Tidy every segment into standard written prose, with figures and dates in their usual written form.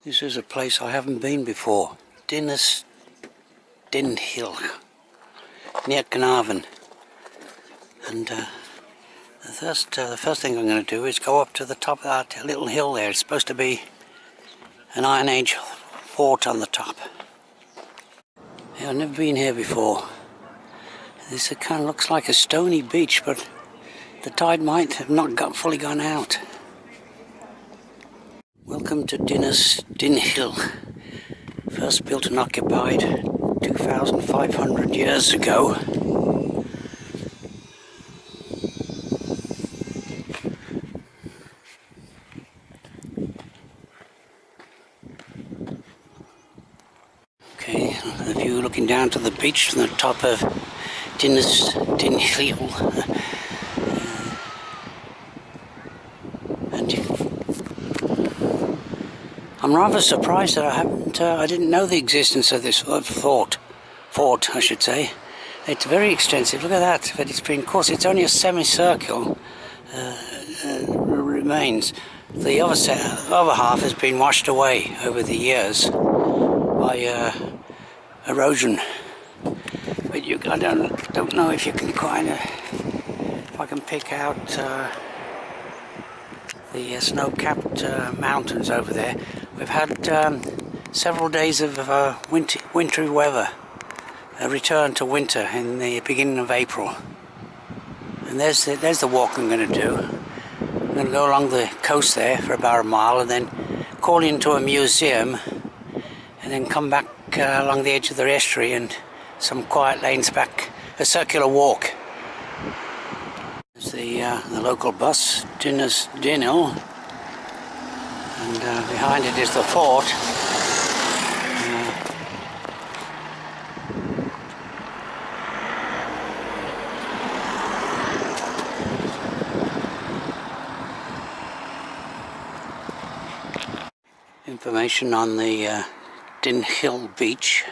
This is a place I haven't been before. Dinas Dinlle, near Caernarfon. And the first thing I'm going to do is go up to the top of that little hill there. It's supposed to be an Iron Age fort on the top. Yeah, I've never been here before. This kind of looks like a stony beach, but the tide might have not fully gone out. Welcome to Dinas Dinlle, first built and occupied 2,500 years ago. Okay, the view looking down to the beach from the top of Dinas Dinlle. I'm rather surprised that I didn't know the existence of this fort, I should say. It's very extensive, look at that, but of course it's only a semicircle remains. The other half has been washed away over the years by erosion. But I don't know if you can if I can pick out the snow-capped mountains over there. We've had several days of wintry weather, a return to winter in the beginning of April. And there's the walk I'm going to do. I'm going to go along the coast there for about a mile and then call into a museum and then come back along the edge of the estuary and some quiet lanes back, a circular walk. There's the local bus, Dinas Dinlle, and behind it is the fort. Information on the Dinlle beach,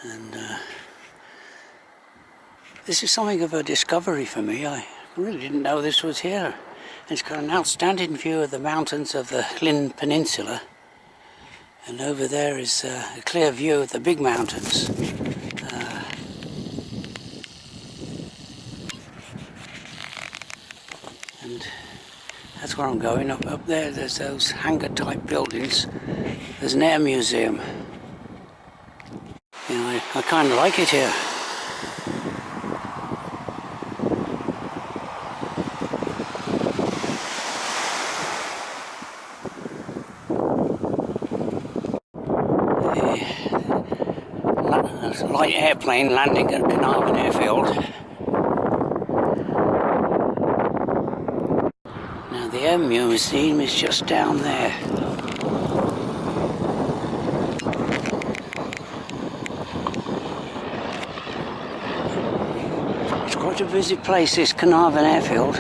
and this is something of a discovery for me. I really didn't know this was here. It's got an outstanding view of the mountains of the Llyn Peninsula, and over there is a clear view of the big mountains. And that's where I'm going. Up there, there's those hangar-type buildings. There's an air museum. You know, I kind of like it here. There's a light airplane landing at Caernarfon airfield. Now the air museum is just down there. It's quite a busy place, this Caernarfon airfield.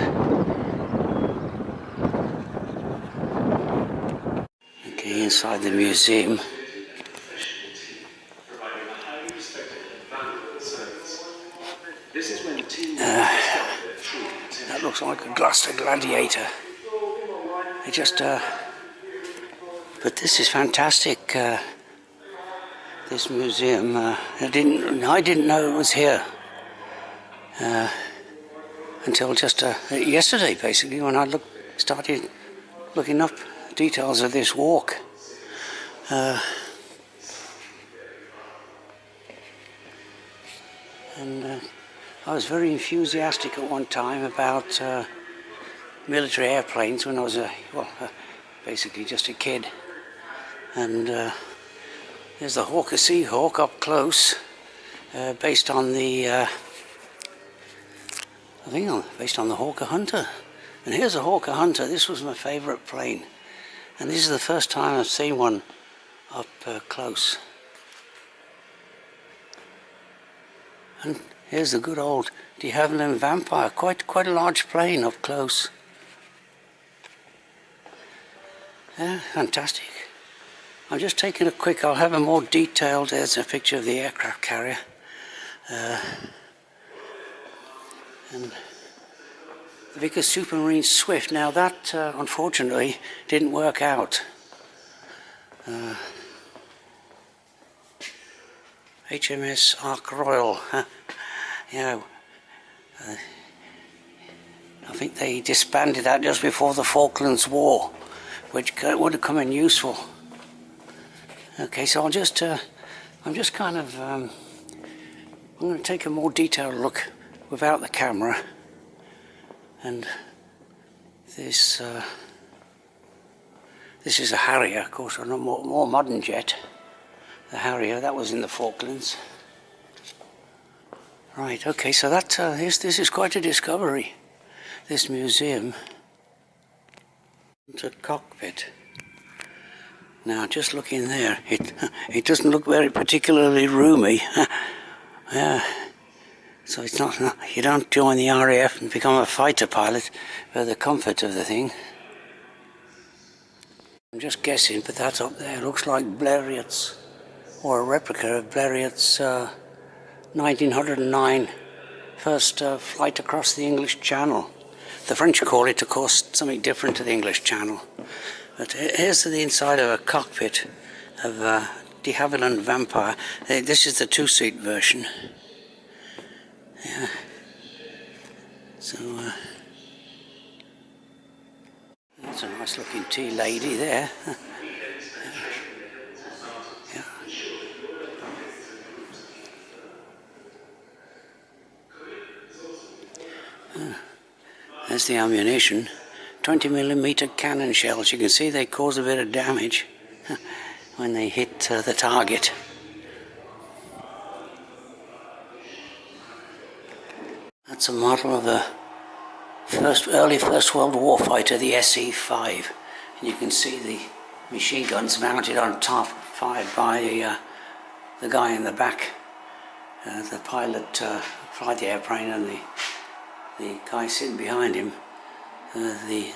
Okay, inside the museum. That looks like a Gloucester gladiator. But this is fantastic. This museum. I didn't know it was here until just yesterday, basically, when I started looking up details of this walk. And I was very enthusiastic at one time about military airplanes when I was basically just a kid. And there's the Hawker Seahawk up close, based on the based on the Hawker Hunter. And here's a Hawker Hunter. This was my favourite plane, and this is the first time I've seen one up close. And here's the good old de Havilland Vampire, quite a large plane up close. Yeah, fantastic. I'm just taking a quick, I'll have a more detailed, there's a picture of the aircraft carrier. And the Vickers Supermarine Swift. Now that, unfortunately, didn't work out. HMS Ark Royal. Yeah, I think they disbanded that just before the Falklands War, which would have come in useful. Okay, so I'm just kind of, I'm going to take a more detailed look without the camera. And this is a Harrier, of course, a more modern jet. The Harrier, that was in the Falklands. Right, okay, so that this is quite a discovery, this museum. It's a cockpit. Now, just look in there. It doesn't look very particularly roomy. Yeah. So it's not, you don't join the RAF and become a fighter pilot for the comfort of the thing. I'm just guessing, but that's up there. It looks like Blériot's, or a replica of Blériot's 1909 first flight across the English Channel. The French call it, of course, something different to the English Channel. But here's the inside of a cockpit of de Havilland Vampire. This is the two-seat version. Yeah. So that's a nice looking tea lady there. Yeah. There's the ammunition. 20mm cannon shells. You can see they cause a bit of damage when they hit the target. That's a model of a early First World War fighter, the SE-5. And you can see the machine guns mounted on top, fired by the guy in the back. The pilot flied the airplane, and the guy sitting behind him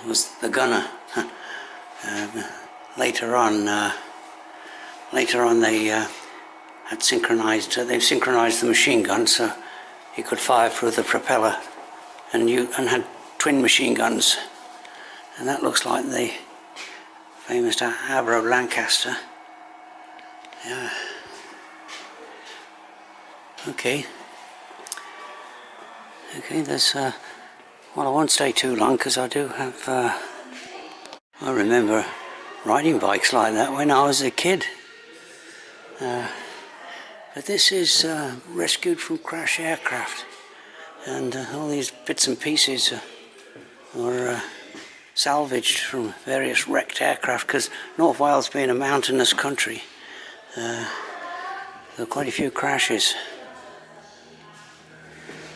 was the gunner. Later on they had synchronized. They've synchronized the machine gun so he could fire through the propeller, and had twin machine guns. And that looks like the famous Avro Lancaster. Yeah. Okay. Okay, there's well, I won't stay too long because I do have I remember riding bikes like that when I was a kid. But this is rescued from crash aircraft, and all these bits and pieces were salvaged from various wrecked aircraft, because North Wales being a mountainous country, there are quite a few crashes.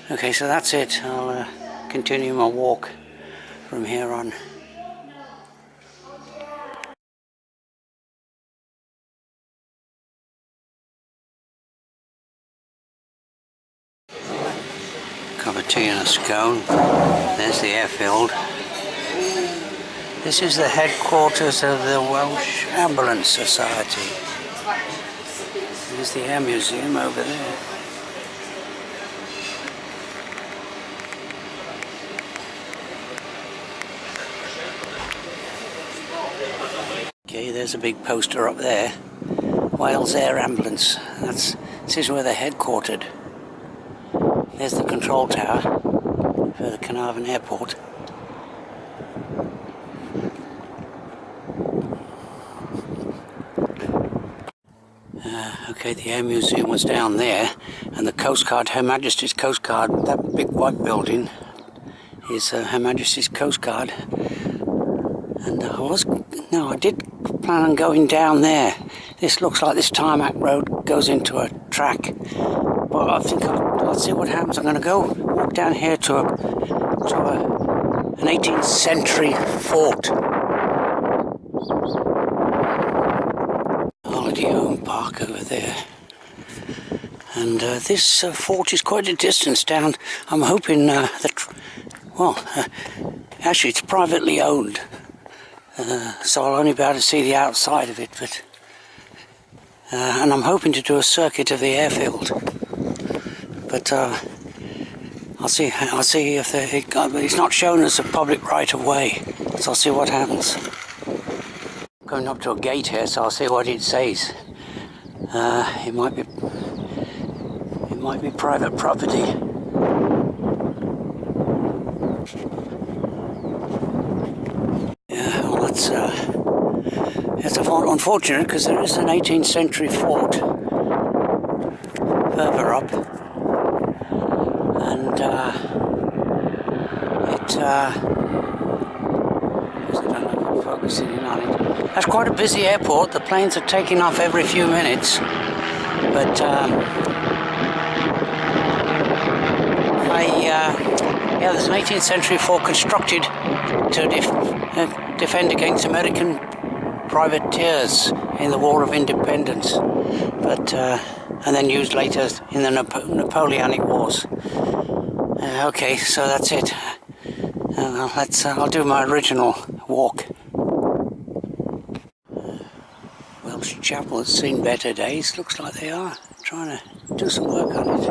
Okay, so that's it. I'll continue my walk from here on. Cup of tea and a scone. There's the airfield. This is the headquarters of the Welsh Ambulance Society. There's the Air Museum over there. Okay, there's a big poster up there. Wales Air Ambulance. This is where they're headquartered. There's the control tower for the Caernarfon airport. Okay, the Air Museum was down there, and the Coast Guard, Her Majesty's Coast Guard, that big white building is Her Majesty's Coast Guard. And I did plan on going down there. This looks like this tarmac road goes into a track. But I think I'll see what happens. I'm going to go walk down here to an 18th century fort. Holiday Home Park over there. And this fort is quite a distance down. I'm hoping actually it's privately owned. So I'll only be able to see the outside of it, but and I'm hoping to do a circuit of the airfield. But I'll see if it's not shown as a public right of way, so I'll see what happens. Going up to a gate here, so I'll see what it says. It might be private property. Yeah, well, it's unfortunate because there is an 18th century fort further up, and I don't know if I'm focusing in on it. That's quite a busy airport. The planes are taking off every few minutes, but yeah, there's an 18th century fort constructed to defend against American privateers in the War of Independence, but and then used later in the Napoleonic Wars. Okay, so that's it. I'll do my original walk. Welsh Chapel has seen better days. Looks like they are trying to do some work on it.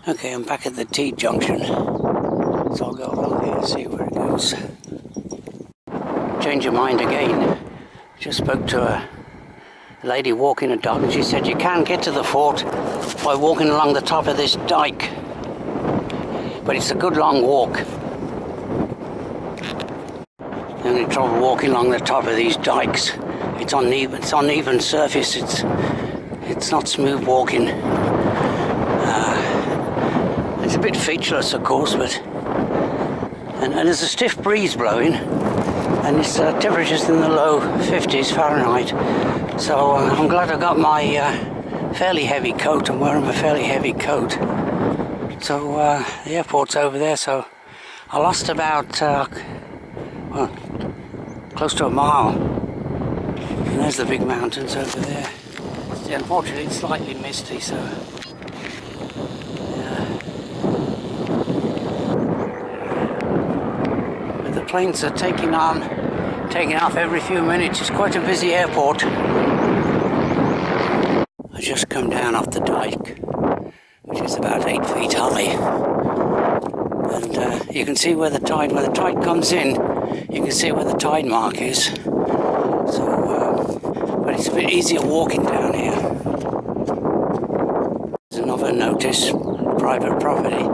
Okay, I'm back at the T-junction, so I'll go along here and see where it goes. Change your mind again. Just spoke to a lady walking a dog, and she said you can get to the fort by walking along the top of this dike, but it's a good long walk. The only trouble walking along the top of these dikes, it's uneven surface. It's not smooth walking. It's a bit featureless, of course, but and there's a stiff breeze blowing, and it's temperatures in the low 50s Fahrenheit. So I'm glad I got my fairly heavy coat. I'm wearing a fairly heavy coat. So the airport's over there. So I lost about well, close to a mile. And there's the big mountains over there. Unfortunately, it's slightly misty, so. The planes are taking off every few minutes. It's quite a busy airport. I just come down off the dike, which is about 8 feet high, and you can see where the tide comes in. You can see where the tide mark is. So, but it's a bit easier walking down here. There's another notice: private property.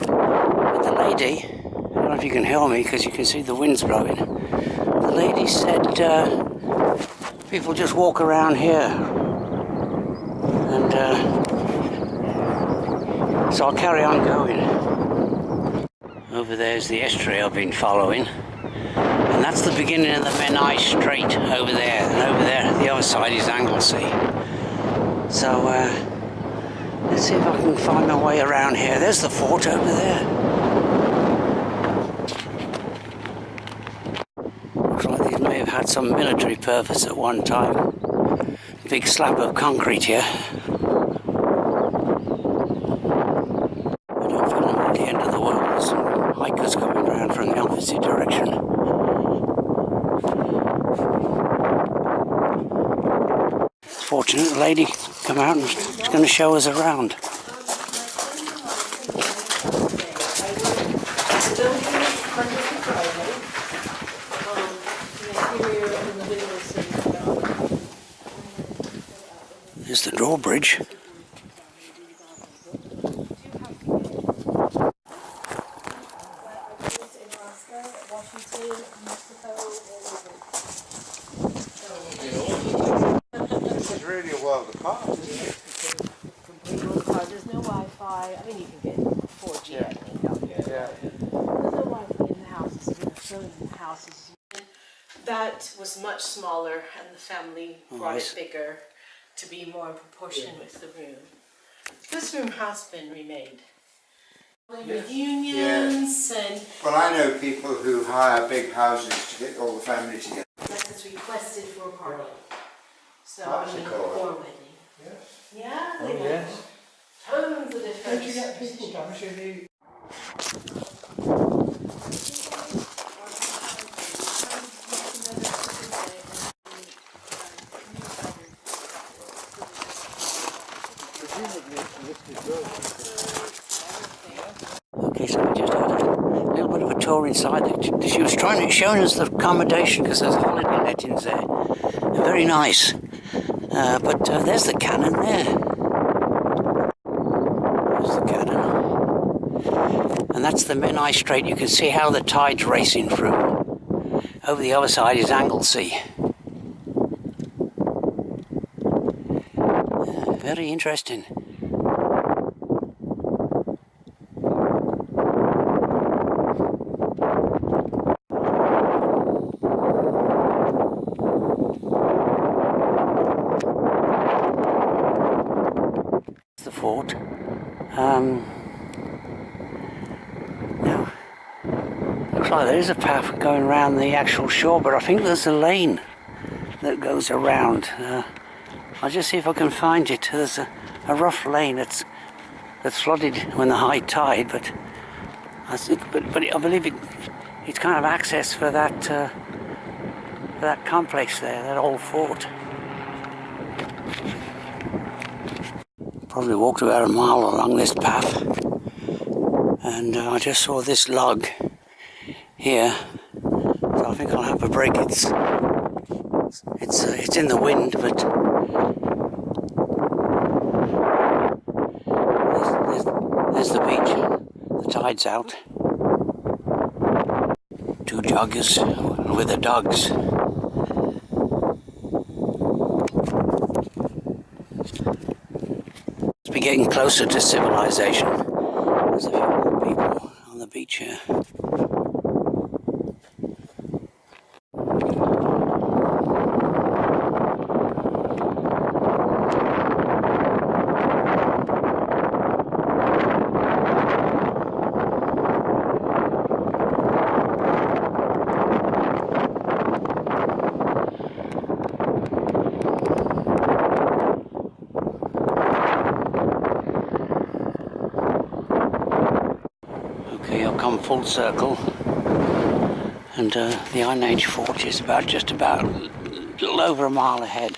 But the lady, I don't know if you can hear me because you can see the wind's blowing. The lady said people just walk around here, and so I'll carry on going. Over there's the estuary I've been following, and that's the beginning of the Menai Strait over there, and over there the other side is Anglesey. So let's see if I can find my way around here. There's the fort over there. May have had some military purpose at one time. Big slab of concrete here. I don't feel I'm at the end of the world. There's some hikers coming around from the opposite direction. It's fortunate the lady come out and is going to show us around. There's the drawbridge. This is really a world apart, isn't it? There's no Wi-Fi. I mean, you can get 4G, I think, out here. Yeah. There's no Wi-Fi in the houses. In the houses. That was much smaller, and the family brought it bigger to be more in proportion with the room. This room has been remade. Reunions and... Well, I know people who hire big houses to get all the family together. That is requested for a party. So, That's I mean, cool. for a wedding. Yes. Yeah, Oh, they yes. tons of different... Don't you get people damaging the... Okay, so we just had a little bit of a tour saw inside. She was showing us the accommodation because there's holiday lettings there. They're very nice. But there's the cannon there. There's the cannon. And that's the Menai Strait. You can see how the tide's racing through. Over the other side is Anglesey. Very interesting. The fort. Now, looks like there is a path going around the actual shore, but I think there's a lane that goes around. I'll just see if I can find it. There's a rough lane that's flooded when the high tide, but I think, but I believe it's kind of access for that complex there, that old fort. Probably walked about a mile along this path, and I just saw this log here, so I think I'll have a break. It's in the wind, but there's the beach. The tide's out. Two joggers with the dogs. We're getting closer to civilization. There's a few more people on the beach here. I'll come full circle, and the Iron Age fort is just about a little over a mile ahead.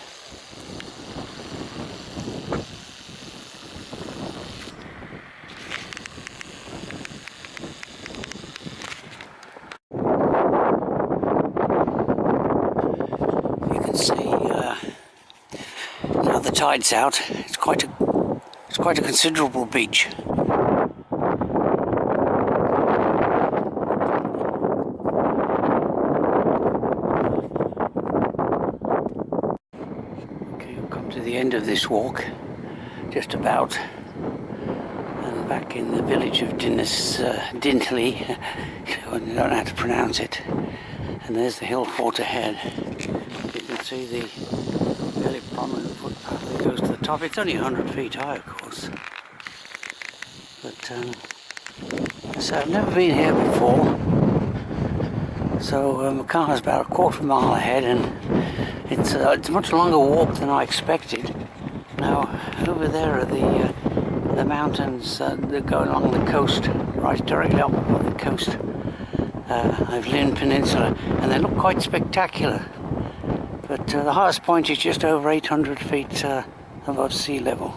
You can see now the tide's out. It's quite a considerable beach. The end of this walk, just about, and back in the village of Dinas Dinlle, I don't know how to pronounce it, and there's the hill fort ahead. You can see the very prominent footpath that goes to the top. It's only 100 feet high, of course, but so I've never been here before, so my car is about a quarter of a mile ahead, and it's a much longer walk than I expected. Now, over there are the mountains that go along the coast, right directly up the coast of Llyn Peninsula, and they look quite spectacular. But the highest point is just over 800 feet above sea level.